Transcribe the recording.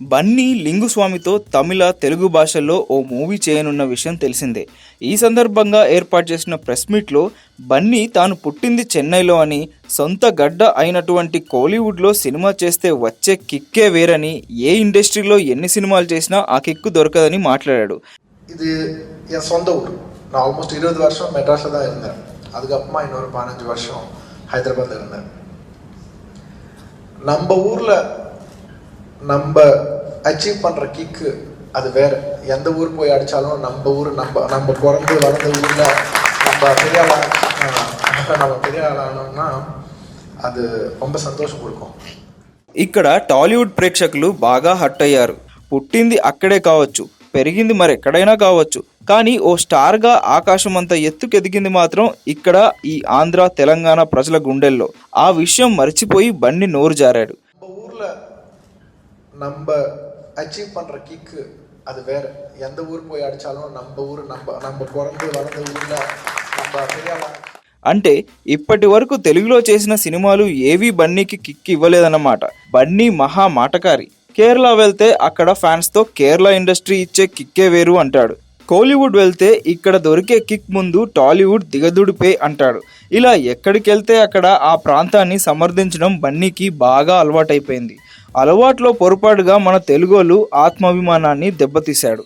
బన్నీ లింగుస్వామితో తమిళ, తెలుగు భాషల్లో ఓ మూవీ చేయనున్న విషయం తెలిసిందే. ఈ సందర్భంగా ఏర్పాటు చేసిన ప్రెస్ మీట్లో బన్నీ తాను పుట్టింది చెన్నైలో అని, సొంత గడ్డ అయినటువంటి కోలీవుడ్లో సినిమా చేస్తే వచ్చే కిక్కే వేరని, ఏ ఇండస్ట్రీలో ఎన్ని సినిమాలు చేసినా ఆ కిక్కు దొరకదని మాట్లాడాడు. இது என் சொந்த ஊர். நான் ஆல்மோஸ்ட் 20 வருஷம் மெட்ராஸில் தான் இருந்தேன். அதுக்கப்புறமா இன்னொரு 15 வருஷம் ஹைதராபாத்தில் இருந்தேன். நம்ம ஊரில் நம்ம அச்சீவ் பண்ணுற கிக்கு அது வேறு. எந்த ஊர் போய் அடித்தாலும் நம்ம ஊர் நம்ம பிறந்து வளர்ந்த ஊரில் நம்ம பெரிய ஆளானோம்னா அது ரொம்ப సంతోషం கொடுக்கும். ఇక్కడ టాలీవుడ్ ప్రేక్షకులు బాగా హట్ అయ్యారు. పుట్టింది అక్కడే కావచ్చు, పెరిగింది మరెక్కడైనా కావచ్చు, కానీ ఓ స్టార్గా ఆకాశం అంత ఎత్తుకెదిగింది మాత్రం ఇక్కడ ఈ ఆంధ్ర, తెలంగాణ ప్రజల గుండెల్లో. ఆ విషయం మర్చిపోయి బండి నోరు జారాడు. ஊரில் நம்ம அச்சீவ் பண்ணுற கிக்கு அது வேறு. எந்த ஊர் போய் அடித்தாலும் நம்ம ஊர் நம்ம பிறந்து வளர்ந்த ஊரில் நம்ம பெரிய అంటే ఇప్పటి వరకు తెలుగులో చేసిన సినిమాలు ఏవీ బన్నీకి కిక్ ఇవ్వలేదన్నమాట. బన్నీ మహా మాటకారి. కేరళ వెళ్తే అక్కడ ఫ్యాన్స్తో కేరళ ఇండస్ట్రీ ఇచ్చే కిక్కే వేరు అంటాడు. కోలీవుడ్ వెళ్తే ఇక్కడ దొరికే కిక్ ముందు టాలీవుడ్ దిగదుడిపే అంటాడు. ఇలా ఎక్కడికి వెళ్తే అక్కడ ఆ ప్రాంతాన్ని సమర్థించడం బన్నీకి బాగా అలవాటైపోయింది. అలవాట్లో పొరపాటుగా మన తెలుగోళ్ళు ఆత్మాభిమానాన్ని దెబ్బతీశాడు.